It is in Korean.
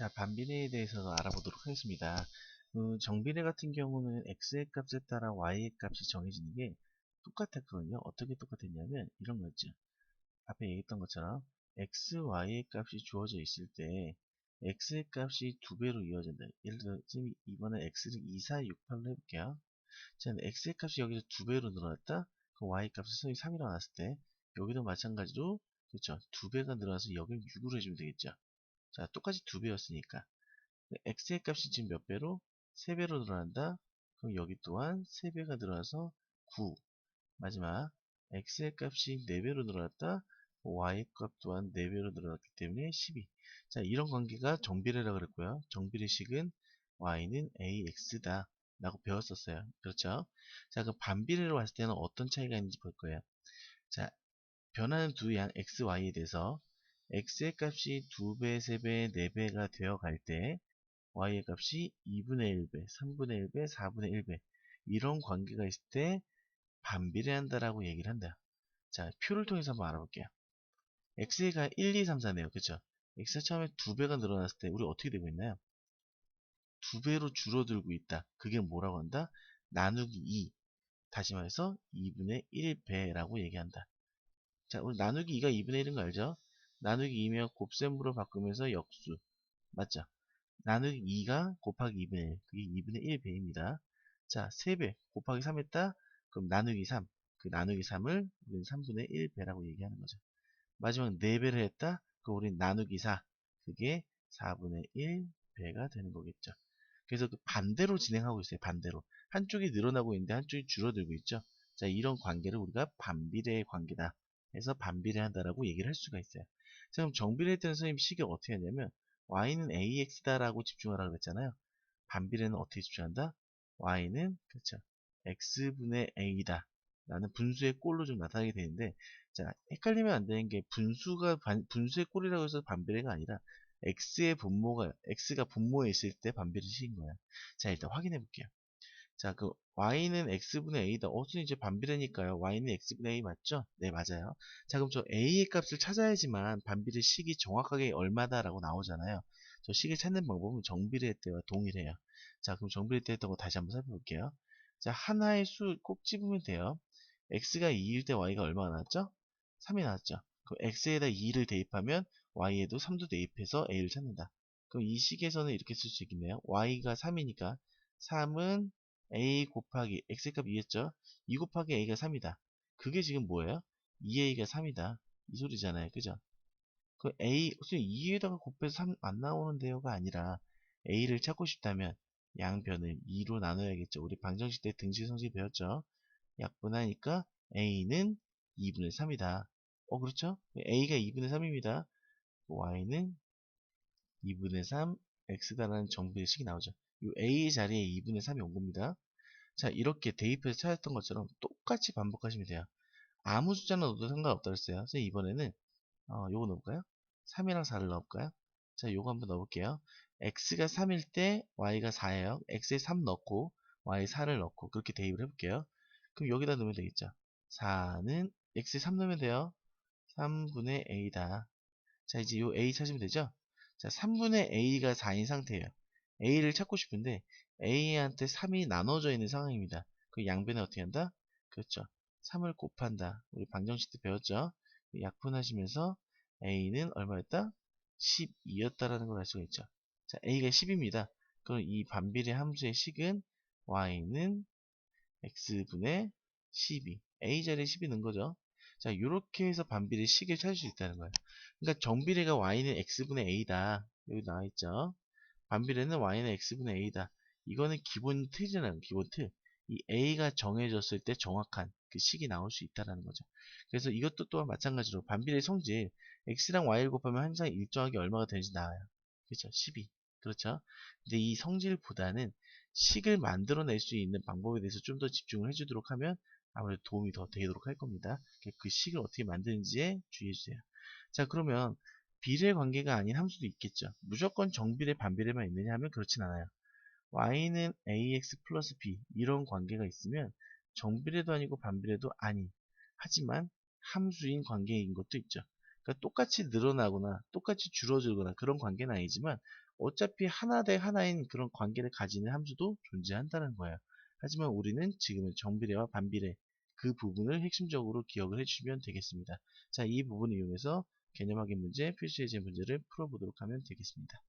자, 반비례에 대해서 알아보도록 하겠습니다. 정비례 같은 경우는 x의 값에 따라 y의 값이 정해지는 게 똑같았거든요. 어떻게 똑같았냐면 이런 거였죠. 앞에 얘기했던 것처럼 x, y의 값이 주어져 있을 때 x의 값이 두 배로 이어진다. 예를 들어 지금 이번에 x를 2, 4, 6, 8로 해볼게요. 자, x의 값이 여기서 두 배로 늘어났다. 그 y 값이 선이 3이 나왔을 때 여기도 마찬가지로 그렇죠. 두 배가 늘어나서 여기를 6으로 해주면 되겠죠. 자, 똑같이 두 배였으니까 x의 값이 지금 몇 배로? 3배로 늘어난다. 그럼 여기 또한 3배가 늘어나서 9. 마지막 x의 값이 4배로 늘어났다. y의 값 또한 4배로 늘어났기 때문에 12. 자, 이런 관계가 정비례라고 그랬고요. 정비례식은 y는 ax다 라고 배웠었어요. 그렇죠? 자, 그럼 반비례로 봤을 때는 어떤 차이가 있는지 볼 거예요. 자, 변하는 두 양 x, y에 대해서 x의 값이 2배, 3배, 4배가 되어 갈 때 y의 값이 2분의 1배, 3분의 1배, 4분의 1배 이런 관계가 있을 때 반비례한다라고 얘기를 한다. 자, 표를 통해서 한번 알아볼게요. x가 1, 2, 3, 4네요. 그쵸? x가 처음에 2배가 늘어났을 때 우리 어떻게 되고 있나요? 2배로 줄어들고 있다. 그게 뭐라고 한다? 나누기 2. 다시 말해서 2분의 1배라고 얘기한다. 자, 우리 나누기 2가 2분의 1인 거 알죠? 나누기 2면 곱셈으로 바꾸면서 역수. 맞죠? 나누기 2가 곱하기 2분의 1. 그게 2분의 1배입니다. 자, 3배 곱하기 3 했다? 그럼 나누기 3. 그 나누기 3을 우리는 3분의 1배라고 얘기하는 거죠. 마지막 4배를 했다? 그럼 우리는 나누기 4. 그게 4분의 1배가 되는 거겠죠. 그래서 그 반대로 진행하고 있어요. 반대로. 한쪽이 늘어나고 있는데 한쪽이 줄어들고 있죠. 자, 이런 관계를 우리가 반비례의 관계다 해서 반비례한다라고 얘기를 할 수가 있어요. 자, 그럼 정비례 때는 선생님 식을 어떻게 하냐면 y는 ax다라고 집중하라고 그랬잖아요. 반비례는 어떻게 집중한다? y는 그렇죠. x분의 a다 라는 분수의 꼴로 좀 나타나게 되는데, 자, 헷갈리면 안 되는 게 분수의 꼴이라고 해서 반비례가 아니라 x가 분모에 있을 때 반비례식인 거야. 자, 일단 확인해 볼게요. 자, 그 y는 x분의 a다. 선생님 이제 반비례니까요. y는 x분의 a 맞죠? 네, 맞아요. 자, 그럼 저 a의 값을 찾아야지만 반비례 식이 정확하게 얼마다라고 나오잖아요. 저 식을 찾는 방법은 정비례 때와 동일해요. 자, 그럼 정비례 때 했던 거 다시 한번 살펴볼게요. 자, 하나의 수 꼭 집으면 돼요. x가 2일 때 y가 얼마가 나왔죠? 3이 나왔죠. 그럼 x에다 2를 대입하면 y에도 3도 대입해서 a를 찾는다. 그럼 이 식에서는 이렇게 쓸 수 있겠네요. y가 3이니까 3은 a 곱하기 x값 2였죠? 2 곱하기 a가 3이다. 그게 지금 뭐예요? 2a가 3이다. 이 소리잖아요. 그죠? 그 a, 2에다가 곱해서 3 안 나오는데요가 아니라 a를 찾고 싶다면 양변을 2로 나눠야겠죠. 우리 방정식 때 등식 성질 배웠죠? 약분하니까 a는 2분의 3이다. 그렇죠? a가 2분의 3입니다. y는 2분의 3 x다라는 정비례식이 나오죠. 이 a 자리에 2분의 3이 온 겁니다. 자, 이렇게 대입해서 찾았던 것처럼 똑같이 반복하시면 돼요. 아무 숫자는 넣어도 상관없다고 했어요. 그래서 이번에는 요거 넣어볼까요? 3이랑 4를 넣어볼까요? 자, 요거 한번 넣어볼게요. x가 3일 때 y가 4예요. x에 3 넣고 y에 4를 넣고 그렇게 대입을 해볼게요. 그럼 여기다 넣으면 되겠죠. 4는 x에 3 넣으면 돼요. 3분의 a다. 자, 이제 요 a 찾으면 되죠? 자, 3분의 a가 4인 상태예요. a를 찾고 싶은데 a한테 3이 나눠져 있는 상황입니다. 그 양변에 어떻게 한다? 그렇죠. 3을 곱한다. 우리 방정식 때 배웠죠? 약분하시면서 a는 얼마였다? 12였다라는 걸 알 수가 있죠. 자, a가 10입니다. 그럼 이 반비례 함수의 식은 y는 x분의 12. a 자리에 10이 넣은 거죠. 자, 이렇게 해서 반비례 식을 찾을 수 있다는 거예요. 그러니까 정비례가 y는 x분의 a다. 여기 나와 있죠. 반비례는 y는 x분의 a다. 이거는 기본 틀이잖아요. 기본 틀. 이 a가 정해졌을 때 정확한 그 식이 나올 수 있다라는 거죠. 그래서 이것도 또한 마찬가지로 반비례 성질 x랑 y를 곱하면 항상 일정하게 얼마가 되는지 나와요. 그렇죠? 12. 그렇죠? 근데 이 성질보다는 식을 만들어낼 수 있는 방법에 대해서 좀 더 집중을 해주도록 하면 아무래도 도움이 더 되도록 할 겁니다. 그 식을 어떻게 만드는지에 주의해주세요. 자, 그러면 비례 관계가 아닌 함수도 있겠죠. 무조건 정비례 반비례만 있느냐 하면 그렇진 않아요. y는 ax 플러스 b 이런 관계가 있으면 정비례도 아니고 반비례도 아닌, 하지만 함수인 관계인 것도 있죠. 그러니까 똑같이 늘어나거나 똑같이 줄어들거나 그런 관계는 아니지만 어차피 하나 대 하나인 그런 관계를 가지는 함수도 존재한다는 거예요. 하지만 우리는 지금은 정비례와 반비례 그 부분을 핵심적으로 기억을 해주시면 되겠습니다. 자, 이 부분을 이용해서 개념 확인 문제, 필수 예제 문제를 풀어보도록 하면 되겠습니다.